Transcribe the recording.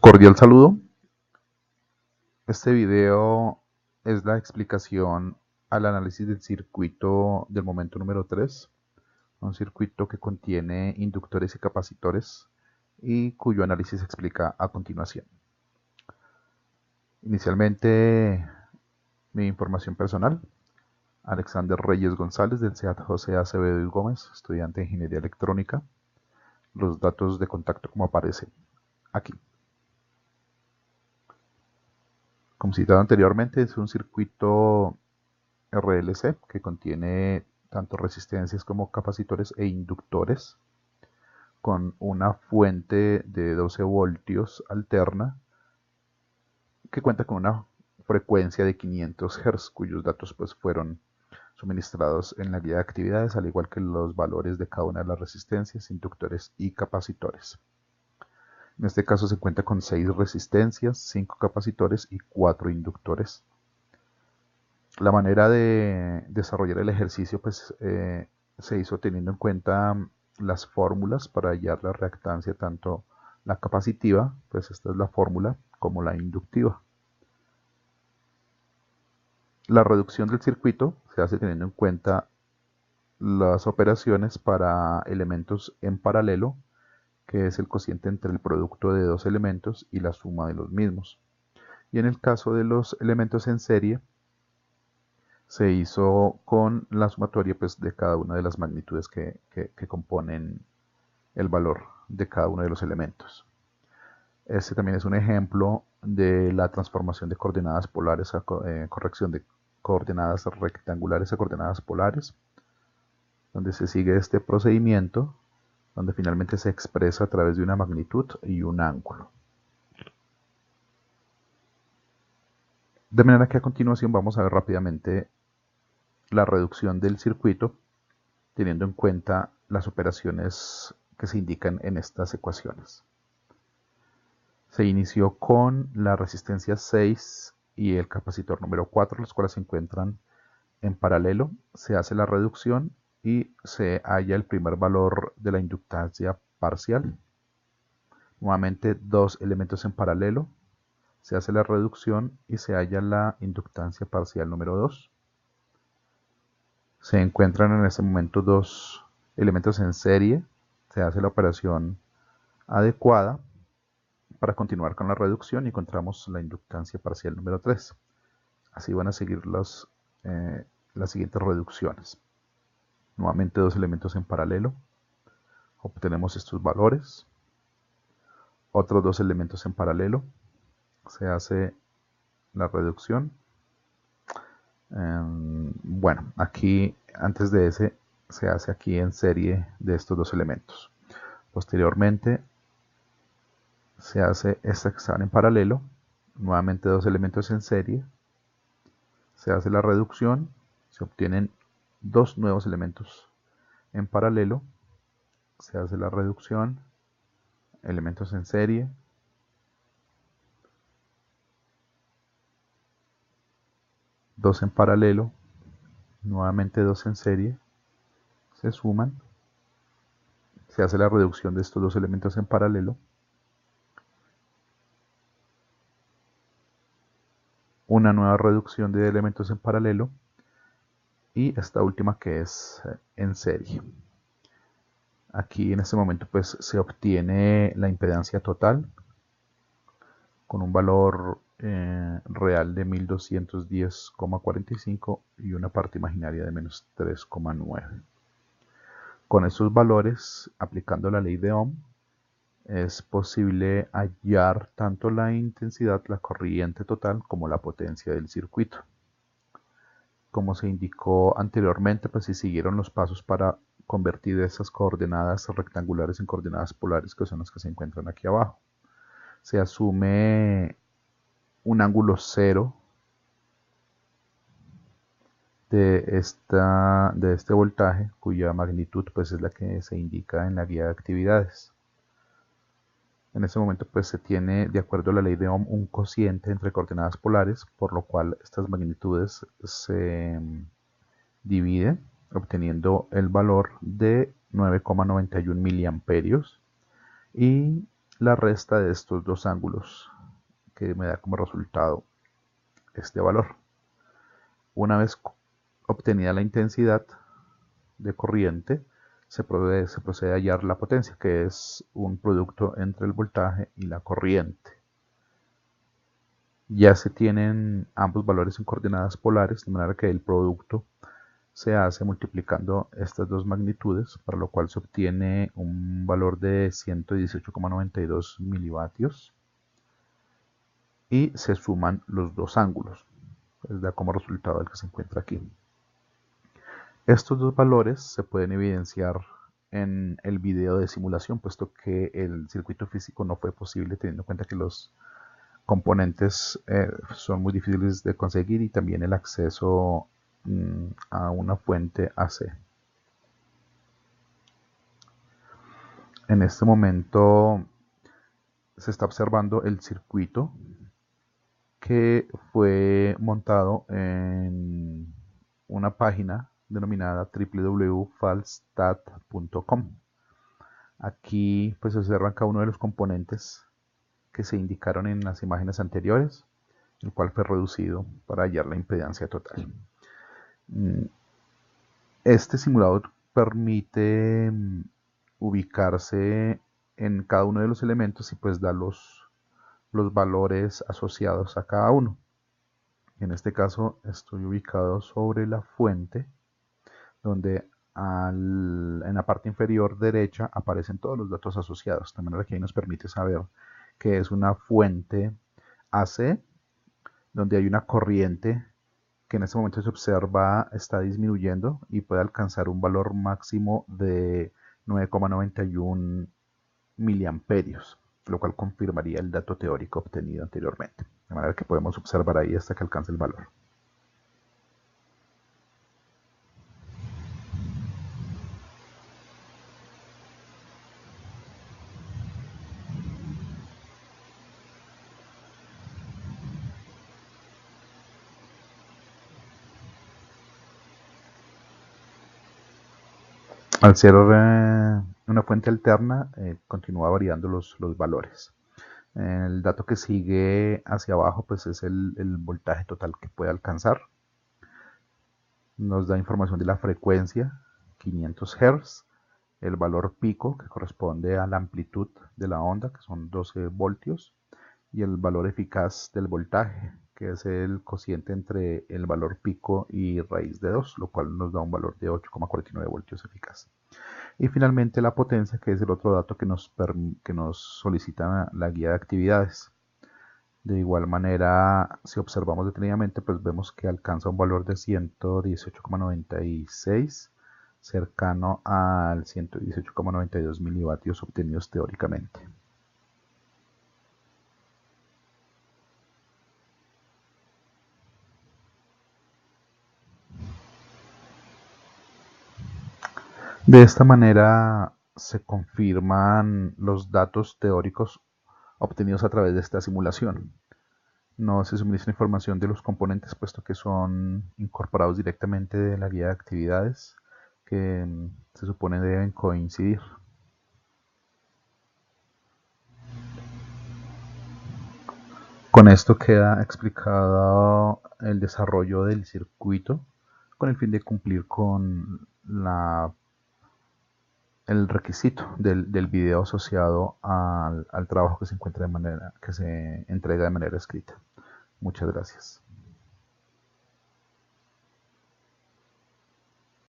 Cordial saludo. Este video es la explicación al análisis del circuito del momento número 3, un circuito que contiene inductores y capacitores y cuyo análisis se explica a continuación. Inicialmente, mi información personal: Alexander Reyes González, del CEAT José Acevedo y Gómez, estudiante de Ingeniería Electrónica. Los datos de contacto como aparecen aquí. Como citado anteriormente, es un circuito RLC que contiene tanto resistencias como capacitores e inductores, con una fuente de 12 voltios alterna que cuenta con una frecuencia de 500 Hz, cuyos datos pues fueron suministrados en la guía de actividades, al igual que los valores de cada una de las resistencias, inductores y capacitores. En este caso se cuenta con 6 resistencias, 5 capacitores y 4 inductores. La manera de desarrollar el ejercicio pues, se hizo teniendo en cuenta las fórmulas para hallar la reactancia, tanto la capacitiva, pues esta es la fórmula, como la inductiva. La reducción del circuito se hace teniendo en cuenta las operaciones para elementos en paralelo, que es el cociente entre el producto de dos elementos y la suma de los mismos. Y en el caso de los elementos en serie, se hizo con la sumatoria pues, de cada una de las magnitudes que componen el valor de cada uno de los elementos. Este también es un ejemplo de la transformación de coordenadas polares a corrección de coordenadas rectangulares a coordenadas polares, donde se sigue este procedimiento, donde finalmente se expresa a través de una magnitud y un ángulo. De manera que a continuación vamos a ver rápidamente la reducción del circuito, teniendo en cuenta las operaciones que se indican en estas ecuaciones. Se inició con la resistencia 6 y el capacitor número 4, los cuales se encuentran en paralelo. Se hace la reducción y se halla el primer valor de la inductancia parcial. Nuevamente, dos elementos en paralelo. Se hace la reducción y se halla la inductancia parcial número 2. Se encuentran en este momento dos elementos en serie. Se hace la operación adecuada para continuar con la reducción y encontramos la inductancia parcial número 3. Así van a seguir las siguientes reducciones. Nuevamente dos elementos en paralelo. Obtenemos estos valores. Otros dos elementos en paralelo. Se hace la reducción. Bueno, aquí antes de ese se hace aquí en serie de estos dos elementos. Posteriormente se hace esta que están en paralelo. Nuevamente dos elementos en serie. Se hace la reducción. Se obtienen dos nuevos elementos en paralelo. Se hace la reducción. Elementos en serie. Dos en paralelo. Nuevamente dos en serie. Se suman. Se hace la reducción de estos dos elementos en paralelo. Una nueva reducción de elementos en paralelo. Y esta última que es en serie. Aquí en este momento pues se obtiene la impedancia total con un valor real de 1210,45 y una parte imaginaria de menos 3,9. Con estos valores, aplicando la ley de Ohm, es posible hallar tanto la intensidad, la corriente total, como la potencia del circuito. Como se indicó anteriormente, pues se siguieron los pasos para convertir esas coordenadas rectangulares en coordenadas polares, que son las que se encuentran aquí abajo. Se asume un ángulo cero de este voltaje, cuya magnitud pues es la que se indica en la guía de actividades. En este momento pues se tiene, de acuerdo a la ley de Ohm, un cociente entre coordenadas polares, por lo cual estas magnitudes se dividen, obteniendo el valor de 9,91 miliamperios, y la resta de estos dos ángulos, que me da como resultado este valor. Una vez obtenida la intensidad de corriente, se procede a hallar la potencia, que es un producto entre el voltaje y la corriente. Ya se tienen ambos valores en coordenadas polares, de manera que el producto se hace multiplicando estas dos magnitudes, para lo cual se obtiene un valor de 118,92 milivatios y se suman los dos ángulos. Les da como resultado el que se encuentra aquí. Estos dos valores se pueden evidenciar en el video de simulación, puesto que el circuito físico no fue posible, teniendo en cuenta que los componentes son muy difíciles de conseguir y también el acceso a una fuente AC. En este momento se está observando el circuito que fue montado en una página denominada www.falstat.com. Aquí pues se observan cada uno de los componentes que se indicaron en las imágenes anteriores, el cual fue reducido para hallar la impedancia total. Este simulador permite ubicarse en cada uno de los elementos y pues da los valores asociados a cada uno. En este caso estoy ubicado sobre la fuente, donde en la parte inferior derecha aparecen todos los datos asociados, de manera que ahí nos permite saber que es una fuente AC, donde hay una corriente que en este momento se observa está disminuyendo y puede alcanzar un valor máximo de 9,91 miliamperios, lo cual confirmaría el dato teórico obtenido anteriormente. De manera que podemos observar ahí hasta que alcance el valor. Al ser una fuente alterna, continúa variando los valores. El dato que sigue hacia abajo pues es el voltaje total que puede alcanzar. Nos da información de la frecuencia, 500 Hz, el valor pico, que corresponde a la amplitud de la onda, que son 12 voltios, y el valor eficaz del voltaje, que es el cociente entre el valor pico y raíz de 2, lo cual nos da un valor de 8,49 voltios eficaz. Y finalmente la potencia, que es el otro dato que nos solicita la guía de actividades. De igual manera, si observamos detenidamente, pues vemos que alcanza un valor de 118,96, cercano al 118,92 milivatios obtenidos teóricamente. De esta manera se confirman los datos teóricos obtenidos a través de esta simulación. No se suministra información de los componentes, puesto que son incorporados directamente de la guía de actividades, que se supone deben coincidir. Con esto queda explicado el desarrollo del circuito con el fin de cumplir con el requisito del video asociado al trabajo que se encuentra que se entrega de manera escrita. Muchas gracias.